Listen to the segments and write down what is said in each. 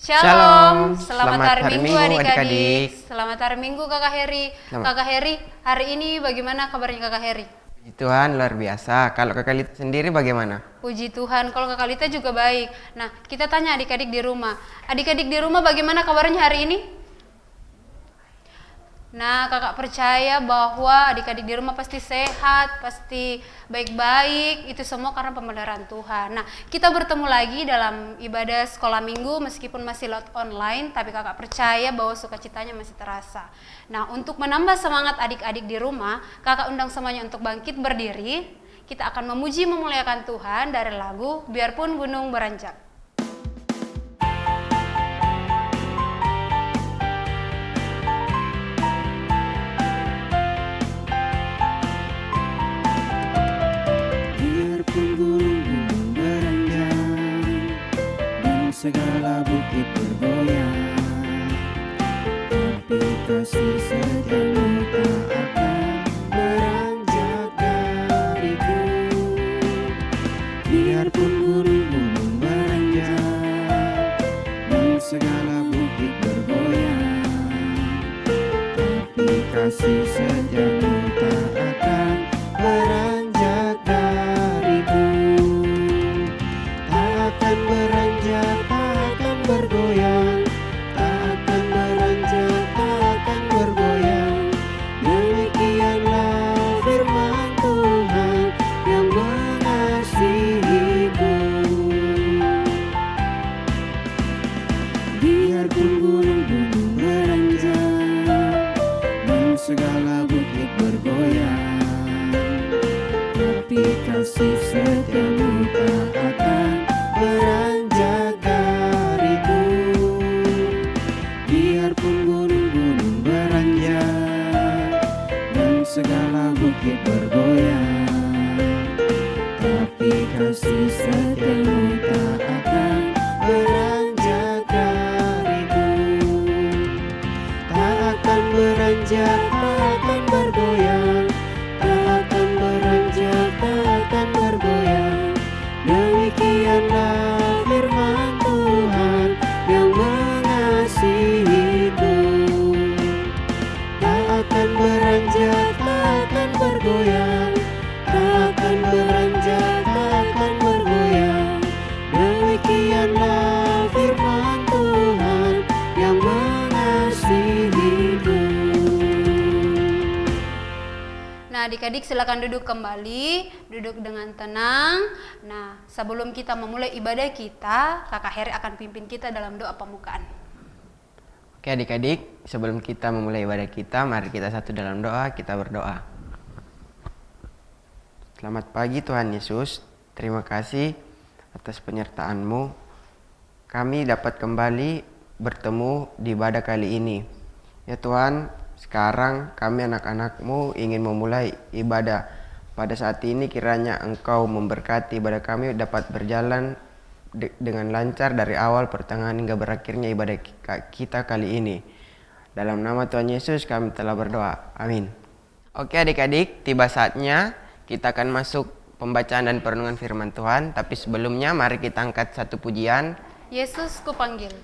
Shalom, Selamat selamat hari Minggu adik-adik. Selamat hari Minggu Kakak Heri. Kakak Heri, hari ini bagaimana kabarnya Kakak Heri? Puji Tuhan luar biasa. Kalau Kakak Lita sendiri bagaimana? Puji Tuhan, kalau Kakak Lita juga baik. Nah, kita tanya adik-adik di rumah. Adik-adik di rumah bagaimana kabarnya hari ini? Nah, kakak percaya bahwa adik-adik di rumah pasti sehat, pasti baik-baik, itu semua karena pemeliharaan Tuhan. Nah, kita bertemu lagi dalam ibadah sekolah minggu meskipun masih lewat online, tapi kakak percaya bahwa sukacitanya masih terasa. Nah, untuk menambah semangat adik-adik di rumah, kakak undang semuanya untuk bangkit berdiri. Kita akan memuji memuliakan Tuhan dari lagu Biarpun Gunung Beranjak. Segala bukit bergoyang, tapi kasih setiamu tak akan beranjak dariku. Biarpun gunung-gunung beranjak dan segala bukit bergoyang, tapi kasih setiamu tak akan beranjak dariku. Tak akan beranjak, bergoyang, tak akan beranjak, tak akan bergoyang. Demikianlah firman Tuhan yang mengasihiku. Biarpun gunung-gunung beranjak dan segala bukit bergoyang, tapi kasih setiamu tak akan beranjak dariku. Biarpun gunung-gunung beranjak dan segala bukit bergoyang, tapi kasih setiamu tak akan beranjak dariku. Tak akan beranjak, tak akan bergoyang, tak akan beranjak, tak akan bergoyang. Demikianlah firman Tuhan yang mengasihiku. Tak akan beranjak, tak akan bergoyang, tak akan beranjak, tak akan bergoyang. Demikianlah firman Tuhan yang mengasihiku. Nah, adik-adik silakan duduk kembali, duduk dengan tenang. Nah, sebelum kita memulai ibadah kita, Kakak Heri akan pimpin kita dalam doa pembukaan. Oke adik-adik, sebelum kita memulai ibadah kita, mari kita satu dalam doa, kita berdoa. Selamat pagi Tuhan Yesus, terima kasih atas penyertaan-Mu. Kami dapat kembali bertemu di ibadah kali ini. Ya Tuhan, sekarang kami anak-anak-Mu ingin memulai ibadah. Pada saat ini kiranya Engkau memberkati ibadah kami dapat berjalan dengan lancar dari awal, pertengahan hingga berakhirnya ibadah kita kali ini. Dalam nama Tuhan Yesus kami telah berdoa. Amin. Oke adik-adik, tiba saatnya kita akan masuk pembacaan dan perenungan firman Tuhan. Tapi sebelumnya mari kita angkat satu pujian. Yesus kupanggil.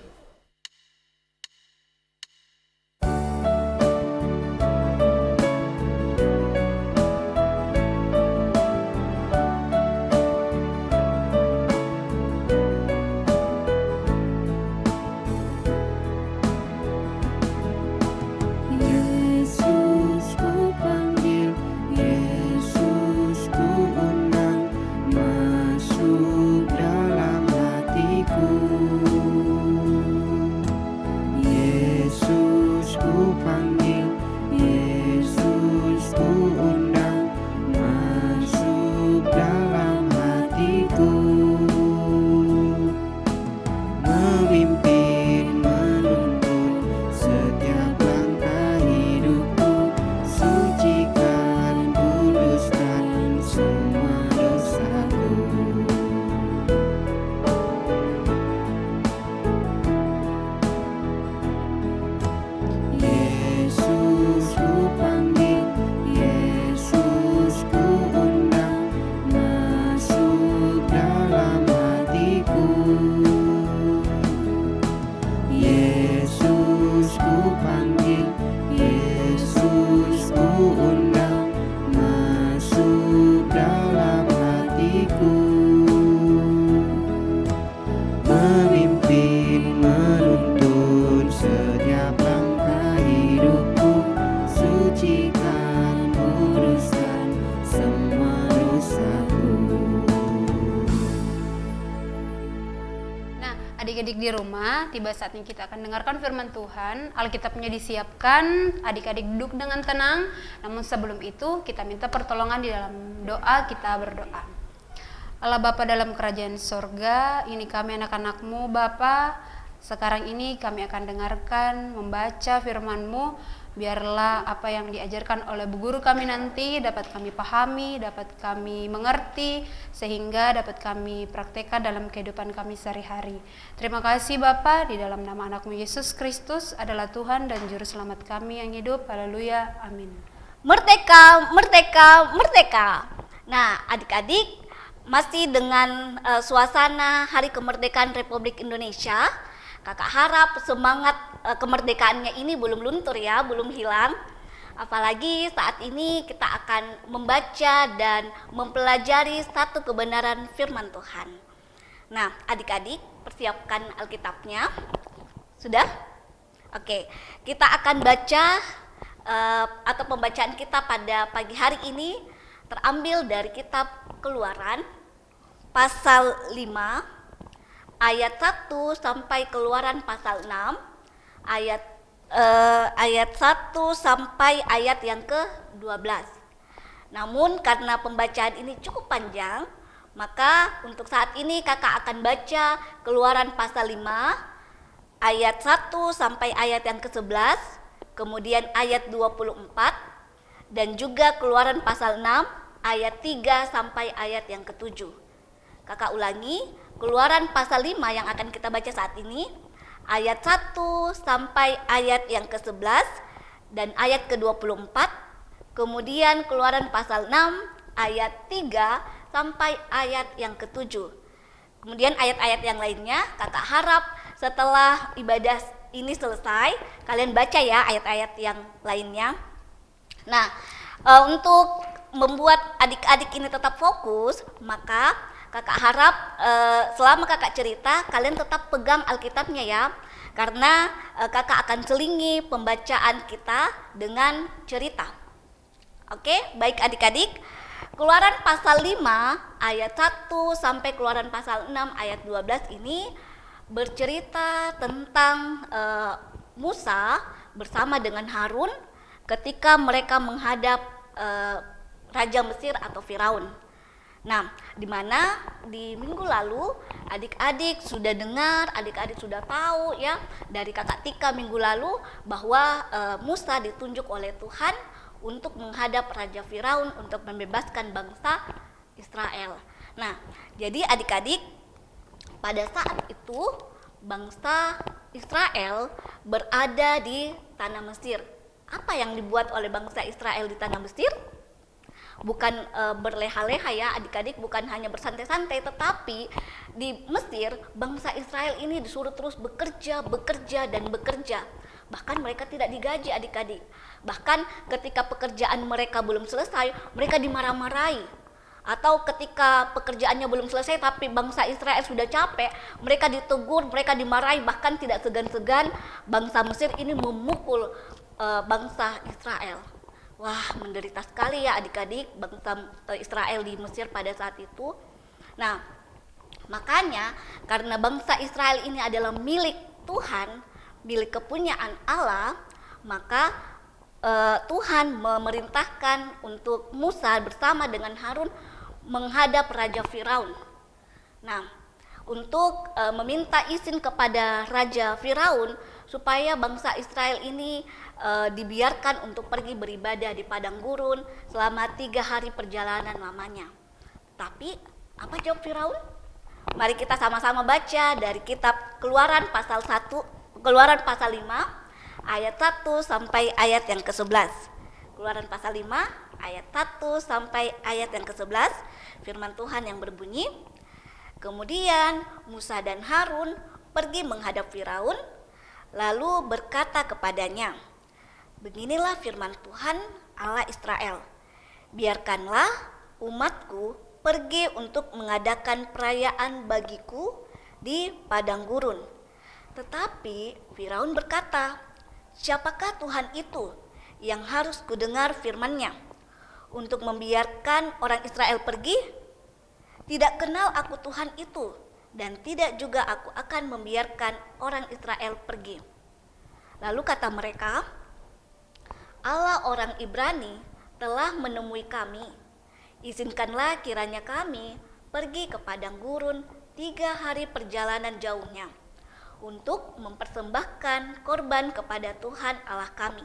Masuk dalam hatiku. pulihkan, uruskan semua dosaku. Nah, adik-adik di rumah, tiba saatnya kita akan dengarkan firman Tuhan. Alkitabnya disiapkan, adik-adik duduk dengan tenang. Namun sebelum itu, kita minta pertolongan di dalam doa, kita berdoa. Allah Bapa dalam kerajaan sorga, ini kami anak-anak-Mu Bapa. Sekarang ini kami akan dengarkan, membaca firman-Mu. Biarlah apa yang diajarkan oleh bu guru kami nanti dapat kami pahami, dapat kami mengerti, sehingga dapat kami praktekkan dalam kehidupan kami sehari-hari. Terima kasih Bapa, di dalam nama anak-Mu Yesus Kristus adalah Tuhan dan Juru Selamat kami yang hidup. Haleluya, amin. Merdeka, merdeka, merdeka. Nah, adik-adik, masih dengan suasana Hari Kemerdekaan Republik Indonesia. Kakak harap semangat kemerdekaannya ini belum luntur ya, belum hilang. Apalagi saat ini kita akan membaca dan mempelajari satu kebenaran firman Tuhan. Nah, adik-adik, persiapkan Alkitabnya. Sudah? Oke, kita akan baca atau pembacaan kita pada pagi hari ini terambil dari kitab Keluaran pasal 5 ayat 1 sampai Keluaran pasal 6 ayat 1 sampai ayat yang ke-12. Namun karena pembacaan ini cukup panjang, maka untuk saat ini kakak akan baca Keluaran pasal 5 ayat 1 sampai ayat yang ke-11, kemudian ayat 24, dan juga Keluaran pasal 6 ayat 3 sampai ayat yang ke-7. Kakak ulangi, Keluaran pasal 5 yang akan kita baca saat ini, ayat 1 sampai ayat yang ke-11 dan ayat ke-24, kemudian Keluaran pasal 6 ayat 3 sampai ayat yang ke-7. Kemudian ayat-ayat yang lainnya, kakak harap setelah ibadah ini selesai, kalian baca ya ayat-ayat yang lainnya. Nah, untuk membuat adik-adik ini tetap fokus, maka kakak harap selama kakak cerita, kalian tetap pegang Alkitabnya ya. Karena kakak akan selingi pembacaan kita dengan cerita. Oke, baik adik-adik. Keluaran pasal 5 ayat 1 sampai Keluaran pasal 6 ayat 12 ini bercerita tentang Musa bersama dengan Harun ketika mereka menghadap Raja Mesir atau Firaun. Nah, di mana di minggu lalu adik-adik sudah dengar, adik-adik sudah tahu ya dari kakak Tika minggu lalu bahwa Musa ditunjuk oleh Tuhan untuk menghadap Raja Firaun untuk membebaskan bangsa Israel. Nah, jadi adik-adik, pada saat itu bangsa Israel berada di tanah Mesir. Apa yang dibuat oleh bangsa Israel di tanah Mesir? Bukan berleha-leha ya adik-adik, bukan hanya bersantai-santai, tetapi di Mesir bangsa Israel ini disuruh terus bekerja dan bekerja. Bahkan mereka tidak digaji adik-adik. Bahkan ketika pekerjaan mereka belum selesai, mereka dimarah-marahi. Atau ketika pekerjaannya belum selesai tapi bangsa Israel sudah capek, mereka ditegur, mereka dimarahi, bahkan tidak segan-segan bangsa Mesir ini memukul bangsa Israel. Wah, menderita sekali ya adik-adik bangsa Israel di Mesir pada saat itu. Nah, makanya karena bangsa Israel ini adalah milik Tuhan, milik kepunyaan Allah, maka Tuhan memerintahkan untuk Musa bersama dengan Harun menghadap Raja Firaun. Nah, untuk meminta izin kepada Raja Firaun supaya bangsa Israel ini dibiarkan untuk pergi beribadah di padang gurun selama 3 hari perjalanan lamanya. Tapi apa jawab Firaun? Mari kita sama-sama baca dari kitab Keluaran pasal 1, Keluaran pasal 5 ayat 1 sampai ayat yang ke-11. Keluaran pasal 5 ayat 1 sampai ayat yang ke-11. Firman Tuhan yang berbunyi, kemudian Musa dan Harun pergi menghadap Firaun, lalu berkata kepadanya, beginilah firman Tuhan Allah Israel, biarkanlah umatku pergi untuk mengadakan perayaan bagiku di padang gurun. Tetapi Firaun berkata, siapakah Tuhan itu yang harus kudengar firman-Nya untuk membiarkan orang Israel pergi? Tidak kenal aku Tuhan itu, dan tidak juga aku akan membiarkan orang Israel pergi. Lalu kata mereka, Allah orang Ibrani telah menemui kami. Izinkanlah kiranya kami pergi ke padang gurun 3 hari perjalanan jauhnya untuk mempersembahkan korban kepada Tuhan Allah kami,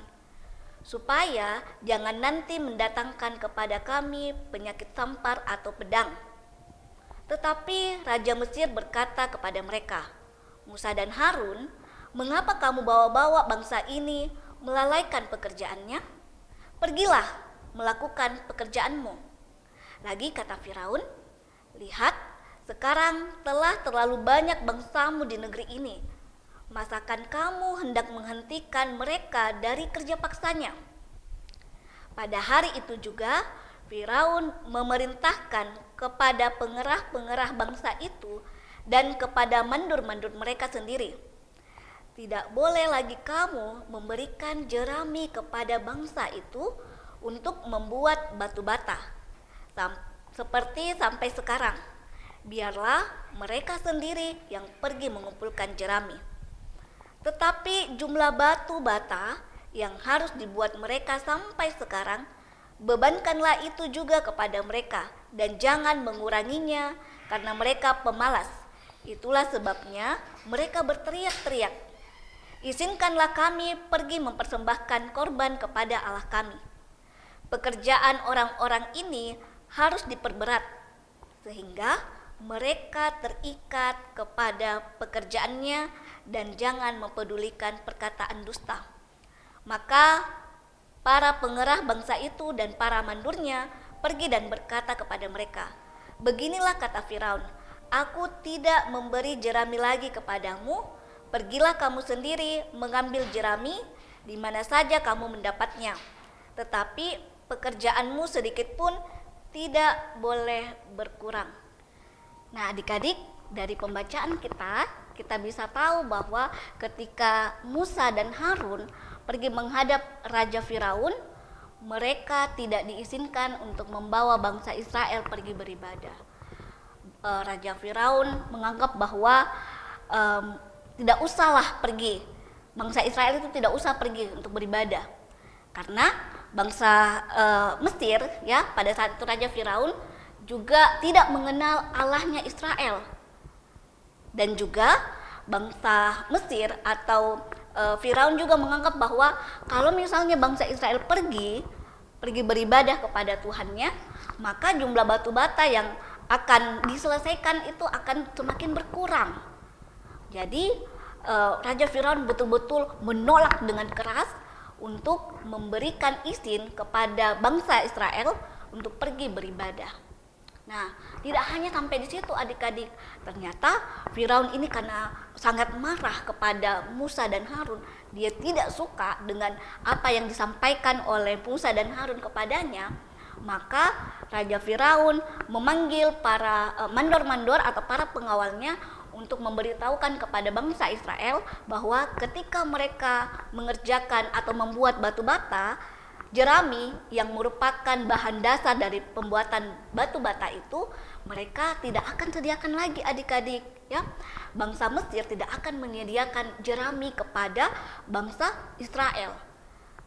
supaya jangan nanti mendatangkan kepada kami penyakit sampar atau pedang. Tetapi Raja Mesir berkata kepada mereka, Musa dan Harun, mengapa kamu bawa-bawa bangsa ini melalaikan pekerjaannya? Pergilah melakukan pekerjaanmu. Lagi kata Firaun, lihat, sekarang telah terlalu banyak bangsamu di negeri ini. Masakan kamu hendak menghentikan mereka dari kerja paksanya? Pada hari itu juga Firaun memerintahkan kepada pengerah-pengerah bangsa itu dan kepada mandur-mandur mereka sendiri, tidak boleh lagi kamu memberikan jerami kepada bangsa itu untuk membuat batu bata, seperti sampai sekarang. Biarlah mereka sendiri yang pergi mengumpulkan jerami. Tetapi jumlah batu bata yang harus dibuat mereka sampai sekarang, bebankanlah itu juga kepada mereka, dan jangan menguranginya, karena mereka pemalas. Itulah sebabnya mereka berteriak-teriak, izinkanlah kami pergi mempersembahkan korban kepada Allah kami. Pekerjaan orang-orang ini harus diperberat, sehingga mereka terikat kepada pekerjaannya dan jangan mempedulikan perkataan dusta. Maka para pengerah bangsa itu dan para mandurnya pergi dan berkata kepada mereka, beginilah kata Firaun, aku tidak memberi jerami lagi kepadamu, pergilah kamu sendiri mengambil jerami di mana saja kamu mendapatnya, tetapi pekerjaanmu sedikit pun tidak boleh berkurang. Nah, adik-adik, dari pembacaan kita bisa tahu bahwa ketika Musa dan Harun pergi menghadap Raja Firaun, mereka tidak diizinkan untuk membawa bangsa Israel pergi beribadah. Raja Firaun menganggap bahwa tidak usahlah pergi, bangsa Israel itu tidak usah pergi untuk beribadah, karena bangsa Mesir, ya, pada saat itu Raja Firaun juga tidak mengenal Allahnya Israel, dan juga bangsa Mesir atau Firaun juga menganggap bahwa kalau misalnya bangsa Israel pergi beribadah kepada Tuhannya, maka jumlah batu bata yang akan diselesaikan itu akan semakin berkurang. Jadi Raja Firaun betul-betul menolak dengan keras untuk memberikan izin kepada bangsa Israel untuk pergi beribadah. Nah, tidak hanya sampai di situ adik-adik, ternyata Firaun ini karena sangat marah kepada Musa dan Harun, dia tidak suka dengan apa yang disampaikan oleh Musa dan Harun kepadanya, maka Raja Firaun memanggil para mandor-mandor atau para pengawalnya untuk memberitahukan kepada bangsa Israel bahwa ketika mereka mengerjakan atau membuat batu bata, jerami yang merupakan bahan dasar dari pembuatan batu bata itu mereka tidak akan sediakan lagi adik-adik, ya. Bangsa Mesir tidak akan menyediakan jerami kepada bangsa Israel.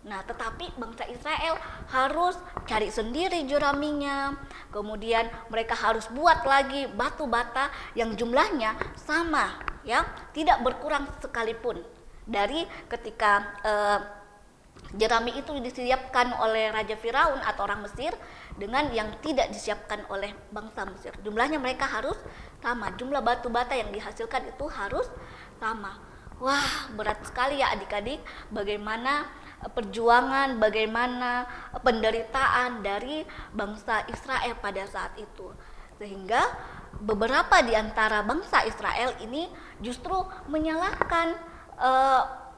Nah, tetapi bangsa Israel harus cari sendiri jeraminya. Kemudian mereka harus buat lagi batu bata yang jumlahnya sama, ya, tidak berkurang sekalipun dari ketika jerami itu disiapkan oleh Raja Firaun atau orang Mesir dengan yang tidak disiapkan oleh bangsa Mesir. Jumlahnya mereka harus sama, jumlah batu bata yang dihasilkan itu harus sama. Wah, berat sekali ya adik-adik, bagaimana perjuangan, bagaimana penderitaan dari bangsa Israel pada saat itu. Sehingga beberapa di antara bangsa Israel ini justru menyalahkan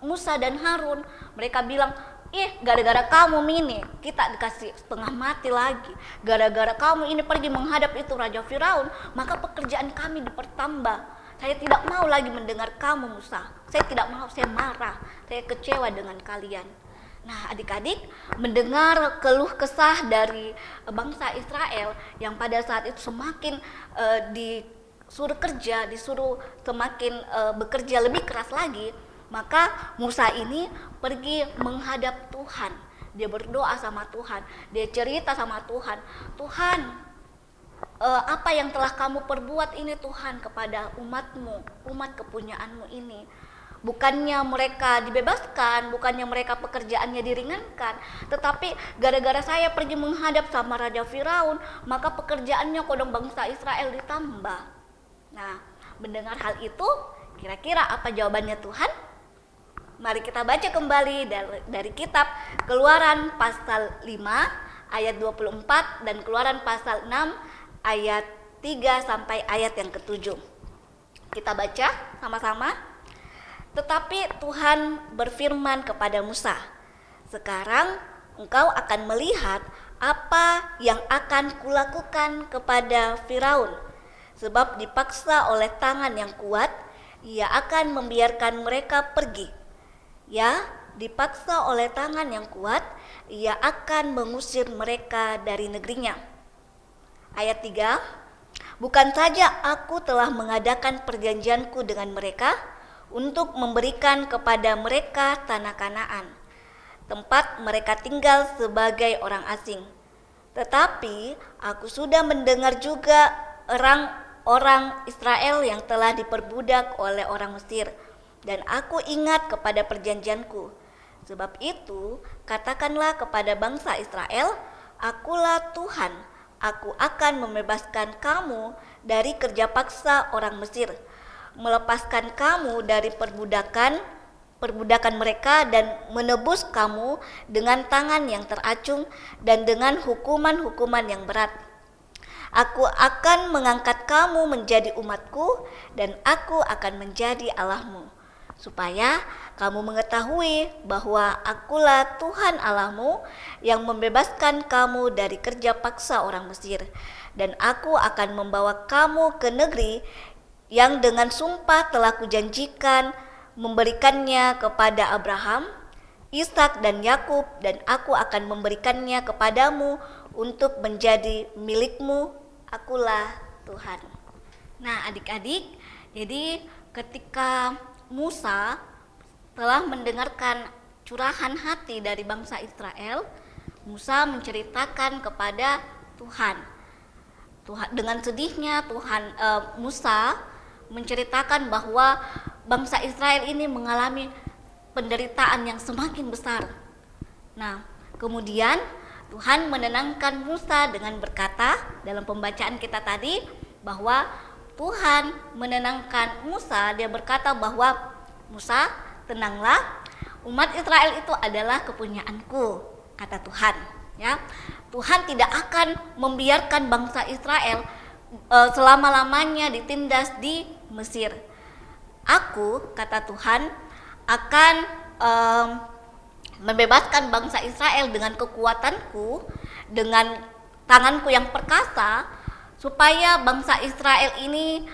Musa dan Harun. Mereka bilang, gara-gara kamu ini kita dikasih setengah mati lagi, gara-gara kamu ini pergi menghadap itu Raja Firaun, maka pekerjaan kami dipertambah. Saya tidak mau lagi mendengar kamu Musa, saya tidak mau, saya marah, saya kecewa dengan kalian. Nah, adik-adik mendengar keluh kesah dari bangsa Israel yang pada saat itu semakin disuruh kerja, disuruh semakin bekerja lebih keras lagi, maka Musa ini pergi menghadap Tuhan. Dia berdoa sama Tuhan, dia cerita sama Tuhan, Tuhan, apa yang telah kamu perbuat ini Tuhan kepada umatmu, umat kepunyaanmu ini. Bukannya mereka dibebaskan, bukannya mereka pekerjaannya diringankan, tetapi gara-gara saya pergi menghadap sama Raja Firaun, maka pekerjaannya kodong bangsa Israel ditambah. Nah, mendengar hal itu, kira-kira apa jawabannya Tuhan? Mari kita baca kembali dari kitab Keluaran pasal 5 ayat 24 dan Keluaran pasal 6 ayat 3 sampai ayat yang ke-7. Kita baca sama-sama. Tetapi Tuhan berfirman kepada Musa, sekarang engkau akan melihat apa yang akan kulakukan kepada Firaun. Sebab dipaksa oleh tangan yang kuat, ia akan membiarkan mereka pergi. Ya, dipaksa oleh tangan yang kuat, ia akan mengusir mereka dari negerinya. Ayat 3, bukan saja aku telah mengadakan perjanjianku dengan mereka, untuk memberikan kepada mereka tanah Kanaan, tempat mereka tinggal sebagai orang asing. Tetapi aku sudah mendengar juga orang Israel yang telah diperbudak oleh orang Mesir, dan aku ingat kepada perjanjianku. Sebab itu, katakanlah kepada bangsa Israel, akulah Tuhan, aku akan membebaskan kamu dari kerja paksa orang Mesir, melepaskan kamu dari perbudakan mereka dan menebus kamu dengan tangan yang teracung dan dengan hukuman-hukuman yang berat. Aku akan mengangkat kamu menjadi umatku dan aku akan menjadi Allahmu, supaya kamu mengetahui bahwa akulah Tuhan Allahmu yang membebaskan kamu dari kerja paksa orang Mesir, dan aku akan membawa kamu ke negeri yang dengan sumpah telah kujanjikan memberikannya kepada Abraham, Ishak dan Yakub, dan aku akan memberikannya kepadamu untuk menjadi milikmu. Akulah Tuhan. Nah, adik-adik, jadi ketika Musa telah mendengarkan curahan hati dari bangsa Israel, Musa menceritakan kepada Tuhan. Dengan sedihnya Musa menceritakan bahwa bangsa Israel ini mengalami penderitaan yang semakin besar. Nah, kemudian Tuhan menenangkan Musa dengan berkata dalam pembacaan kita tadi bahwa Tuhan menenangkan Musa, dia berkata bahwa Musa, tenanglah, umat Israel itu adalah kepunyaanku, kata Tuhan. Ya, Tuhan tidak akan membiarkan bangsa Israel selama-lamanya ditindas di Mesir. Aku, kata Tuhan, akan membebaskan bangsa Israel dengan kekuatanku, dengan tanganku yang perkasa, supaya bangsa Israel ini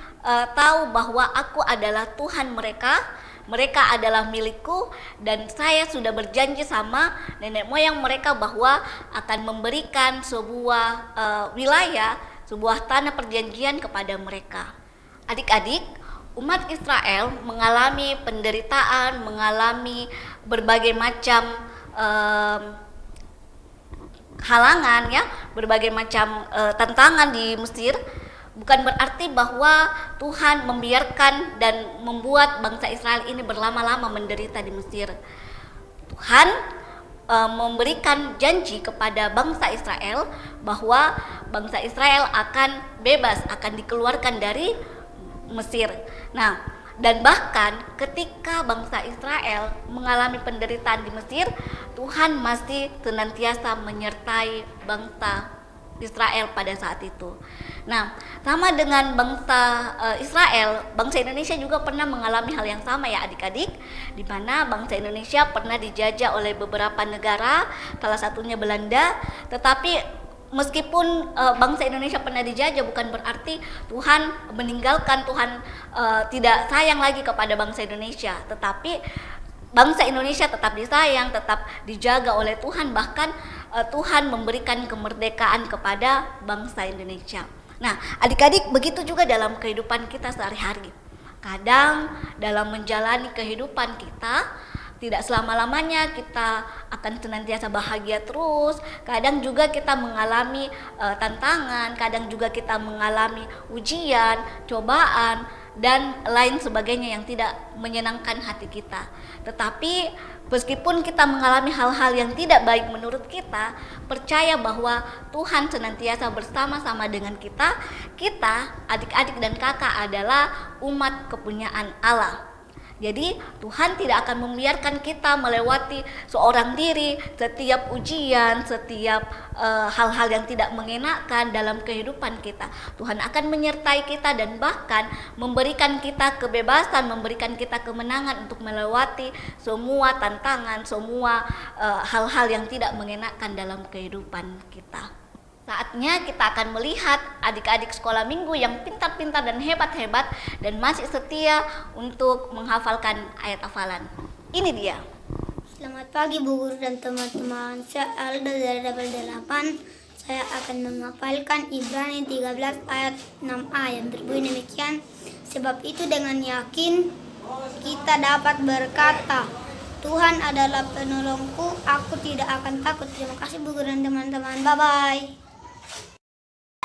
tahu bahwa aku adalah Tuhan mereka, mereka adalah milikku, dan saya sudah berjanji sama nenek moyang mereka bahwa akan memberikan sebuah wilayah, sebuah tanah perjanjian kepada mereka. Adik-adik, umat Israel mengalami penderitaan, mengalami berbagai macam halangan, ya, berbagai macam tantangan di Mesir. Bukan berarti bahwa Tuhan membiarkan dan membuat bangsa Israel ini berlama-lama menderita di Mesir. Tuhan memberikan janji kepada bangsa Israel bahwa bangsa Israel akan bebas, akan dikeluarkan dari Mesir. Nah, dan bahkan ketika bangsa Israel mengalami penderitaan di Mesir, Tuhan masih senantiasa menyertai bangsa Israel pada saat itu. Nah, sama dengan bangsa Israel, bangsa Indonesia juga pernah mengalami hal yang sama, ya adik-adik, di mana bangsa Indonesia pernah dijajah oleh beberapa negara, salah satunya Belanda. Tetapi meskipun bangsa Indonesia pernah dijajah, bukan berarti Tuhan meninggalkan, Tuhan tidak sayang lagi kepada bangsa Indonesia. Tetapi bangsa Indonesia tetap disayang, tetap dijaga oleh Tuhan, bahkan Tuhan memberikan kemerdekaan kepada bangsa Indonesia. Nah, adik-adik, begitu juga dalam kehidupan kita sehari-hari. Kadang dalam menjalani kehidupan kita, tidak selama-lamanya kita akan senantiasa bahagia terus. Kadang juga kita mengalami tantangan, kadang juga kita mengalami ujian, cobaan, dan lain sebagainya yang tidak menyenangkan hati kita. Tetapi meskipun kita mengalami hal-hal yang tidak baik menurut kita, percaya bahwa Tuhan senantiasa bersama-sama dengan kita. Kita, adik-adik dan kakak, adalah umat kepunyaan Allah. Jadi Tuhan tidak akan membiarkan kita melewati seorang diri setiap ujian, setiap hal-hal yang tidak mengenakan dalam kehidupan kita. Tuhan akan menyertai kita dan bahkan memberikan kita kebebasan, memberikan kita kemenangan untuk melewati semua tantangan, semua hal-hal yang tidak mengenakan dalam kehidupan kita. Saatnya kita akan melihat adik-adik sekolah minggu yang pintar-pintar dan hebat-hebat dan masih setia untuk menghafalkan ayat hafalan. Ini dia. Selamat pagi Bu Guru dan teman-teman. Saya Alda dari level 8. Saya akan menghafalkan Ibrani 13 ayat 6a yang berbunyi demikian. Sebab itu dengan yakin kita dapat berkata, Tuhan adalah penolongku, aku tidak akan takut. Terima kasih Bu Guru dan teman-teman. Bye-bye.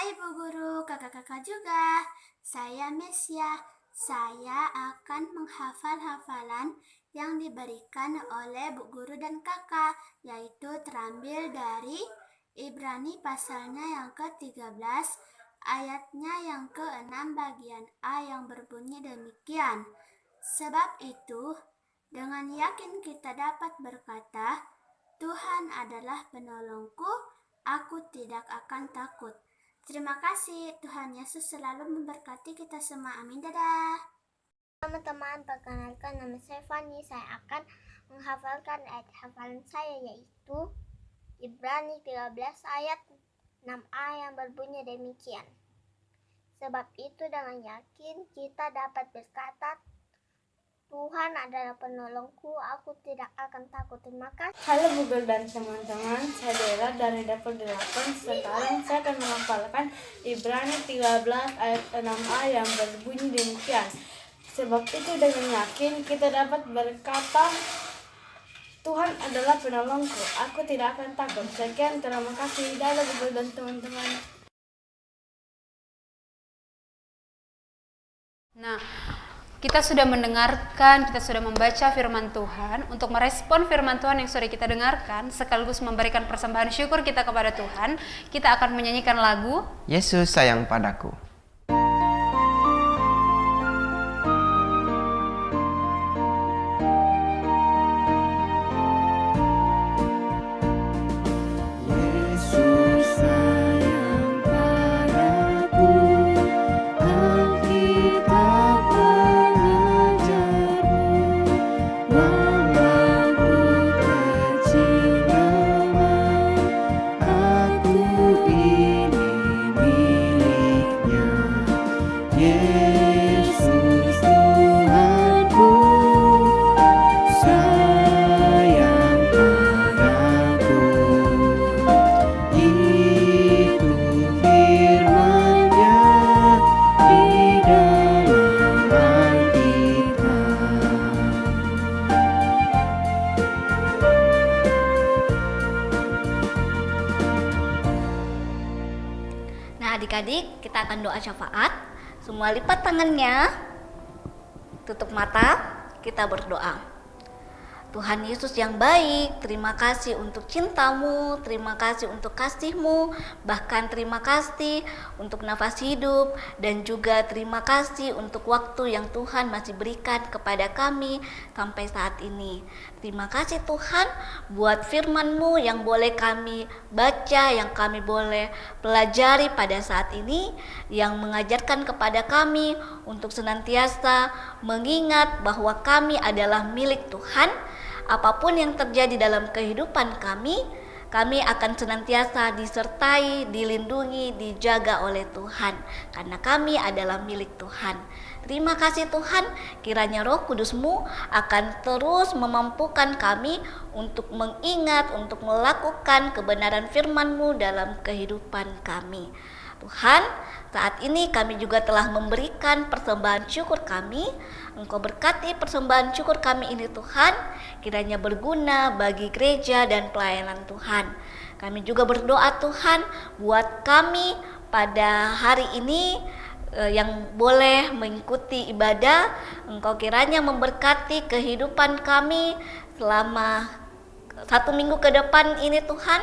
Hai Bu Guru, kakak-kakak juga. Saya Mesia. Saya akan menghafal hafalan yang diberikan oleh Bu Guru dan kakak, yaitu terambil dari Ibrani pasalnya yang ke-13, ayatnya yang ke-6 bagian A yang berbunyi demikian. Sebab itu, dengan yakin kita dapat berkata, Tuhan adalah penolongku, aku tidak akan takut. Terima kasih, Tuhan Yesus selalu memberkati kita semua. Amin, dadah. Teman-teman, perkenalkan nama saya Fani. Saya akan menghafalkan ayat hafalan saya yaitu Ibrani 13 ayat 6a yang berbunyi demikian. Sebab itu dengan yakin kita dapat berkata, Tuhan adalah penolongku, aku tidak akan takut. Terima kasih. Halo Bu Guru dan teman-teman, saya Dela dari level 8. Sekarang saya akan menghafalkan Ibrani 13 ayat 6a yang berbunyi demikian. Sebab itu dengan yakin kita dapat berkata, Tuhan adalah penolongku, aku tidak akan takut. Sekian, terima kasih. Dadah Bu Guru dan teman-teman. Nah, kita sudah mendengarkan, kita sudah membaca firman Tuhan. Untuk merespon firman Tuhan yang sudah kita dengarkan, sekaligus memberikan persembahan syukur kita kepada Tuhan, kita akan menyanyikan lagu Yesus sayang padaku. Yesus sayang padaku, Alkitab mengajarmu, namaku kecil lemah, aku ini miliknya. Yesus Tuhanku, sayang padaku. Itu firman-Nya di dalam Alkitab. Nah, adik-adik, kita akan doa syafaat. Semua lipat tangannya, tutup mata, kita berdoa. Tuhan Yesus yang baik, terima kasih untuk cinta-Mu, terima kasih untuk kasih-Mu, bahkan terima kasih untuk nafas hidup, dan juga terima kasih untuk waktu yang Tuhan masih berikan kepada kami sampai saat ini. Terima kasih Tuhan buat firman-Mu yang boleh kami baca, yang kami boleh pelajari pada saat ini, yang mengajarkan kepada kami untuk senantiasa mengingat bahwa kami adalah milik Tuhan. Apapun yang terjadi dalam kehidupan kami, kami akan senantiasa disertai, dilindungi, dijaga oleh Tuhan, karena kami adalah milik Tuhan. Terima kasih Tuhan, kiranya Roh Kudus-Mu akan terus memampukan kami untuk mengingat, untuk melakukan kebenaran firman-Mu dalam kehidupan kami. Tuhan, saat ini kami juga telah memberikan persembahan syukur kami. Engkau berkati persembahan syukur kami ini Tuhan, kiranya berguna bagi gereja dan pelayanan Tuhan. Kami juga berdoa Tuhan buat kami pada hari ini yang boleh mengikuti ibadah. Engkau kiranya memberkati kehidupan kami selama 1 minggu ke depan ini Tuhan.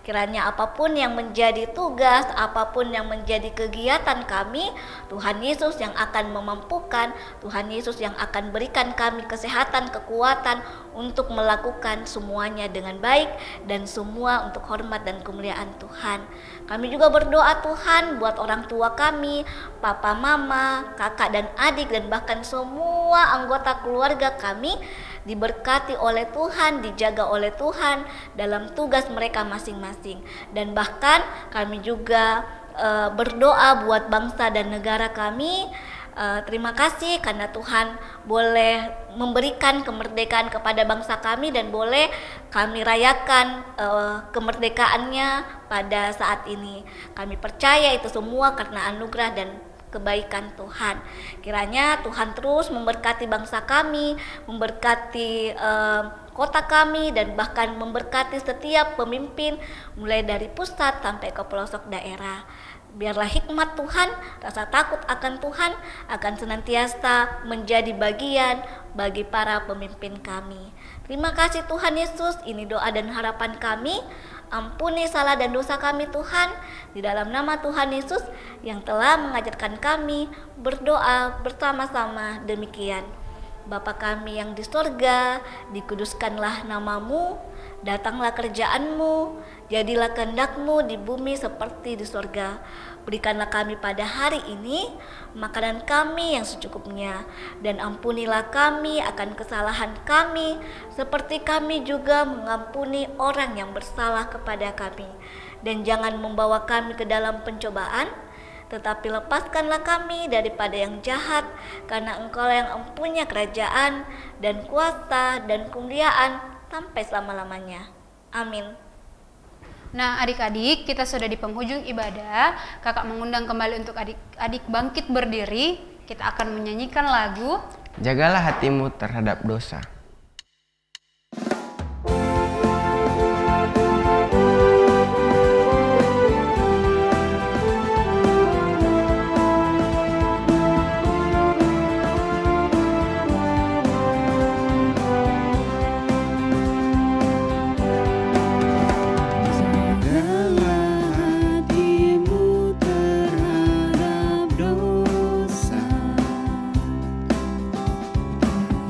Kiranya apapun yang menjadi tugas, apapun yang menjadi kegiatan kami, Tuhan Yesus yang akan memampukan, Tuhan Yesus yang akan berikan kami kesehatan, kekuatan untuk melakukan semuanya dengan baik dan semua untuk hormat dan kemuliaan Tuhan. Kami juga berdoa Tuhan buat orang tua kami, papa, mama, kakak dan adik dan bahkan semua anggota keluarga kami diberkati oleh Tuhan, dijaga oleh Tuhan dalam tugas mereka masing-masing. Dan bahkan kami juga berdoa buat bangsa dan negara kami. Terima kasih karena Tuhan boleh memberikan kemerdekaan kepada bangsa kami dan boleh kami rayakan kemerdekaannya pada saat ini. Kami percaya itu semua karena anugerah dan kebaikan Tuhan. Kiranya Tuhan terus memberkati bangsa kami, memberkati kota kami, dan bahkan memberkati setiap pemimpin mulai dari pusat sampai ke pelosok daerah. Biarlah hikmat Tuhan, rasa takut akan Tuhan akan senantiasa menjadi bagian bagi para pemimpin kami. Terima kasih Tuhan Yesus, ini doa dan harapan kami. Ampuni salah dan dosa kami Tuhan, di dalam nama Tuhan Yesus yang telah mengajarkan kami berdoa bersama-sama demikian. Bapa kami yang di sorga, dikuduskanlah namamu, datanglah kerjaanmu, jadilah kehendak-Mu di bumi seperti di sorga. Berikanlah kami pada hari ini makanan kami yang secukupnya, dan ampunilah kami akan kesalahan kami, seperti kami juga mengampuni orang yang bersalah kepada kami. Dan jangan membawa kami ke dalam pencobaan, tetapi lepaskanlah kami daripada yang jahat, karena Engkau yang mempunyai kerajaan dan kuasa dan kemuliaan sampai selama-lamanya. Amin. Nah adik-adik, kita sudah di penghujung ibadah. Kakak mengundang kembali untuk adik-adik bangkit berdiri. Kita akan menyanyikan lagu Jagalah hatimu terhadap dosa.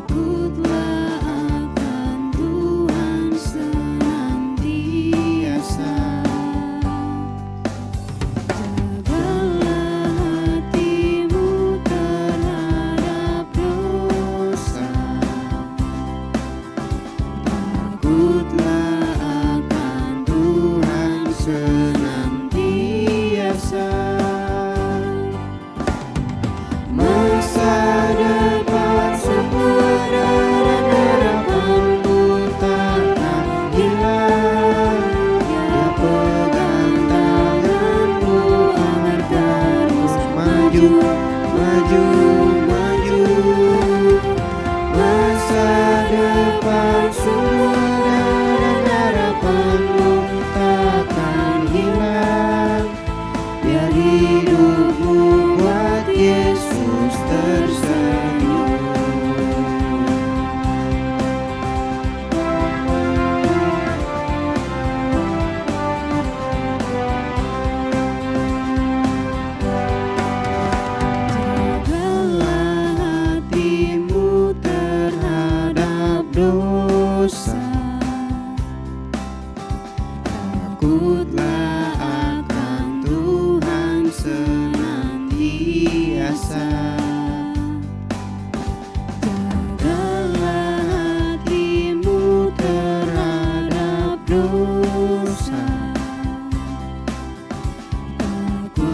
Takutlah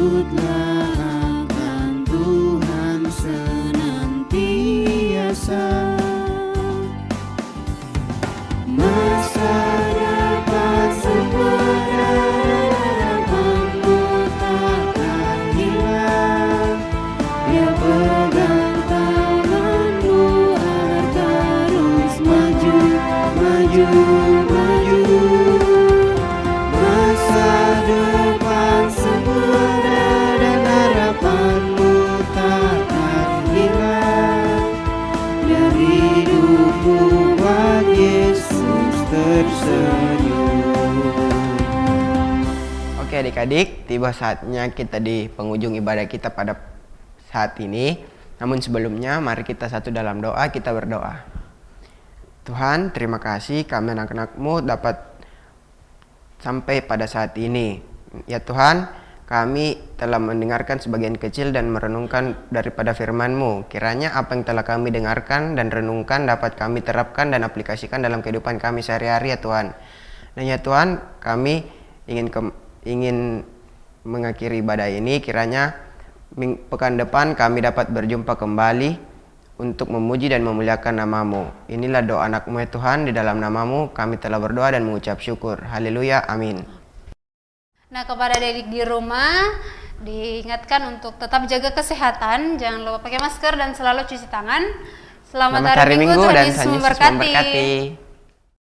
Takutlah akan Tuhan senantiasa. Masa depan sempurna dan harapanmu takkan hilang. Dia pegang tanganmu agar terus maju, maju, maju. Masa depan sempurna dan harapanmu takkan hilang. Dari hidupmu buat Yesus tersenyum. Oke adik-adik, tiba saatnya kita di penghujung ibadah kita pada saat ini. Namun sebelumnya mari kita satu dalam doa, kita berdoa. Tuhan, terima kasih kami anak-anak-Mu dapat sampai pada saat ini. Ya Tuhan, kami telah mendengarkan sebagian kecil dan merenungkan daripada firman-Mu. Kiranya apa yang telah kami dengarkan dan renungkan dapat kami terapkan dan aplikasikan dalam kehidupan kami sehari-hari ya Tuhan. Dan ya Tuhan, kami ingin mengakhiri ibadah ini. Kiranya pekan depan kami dapat berjumpa kembali untuk memuji dan memuliakan nama-Mu. Inilah doa anak-Mu ya Tuhan, di dalam nama-Mu kami telah berdoa dan mengucap syukur. Haleluya, amin. Nah, kepada adik di rumah diingatkan untuk tetap jaga kesehatan, jangan lupa pakai masker dan selalu cuci tangan. Selamat hari Minggu, Tuhan Yesus memberkati.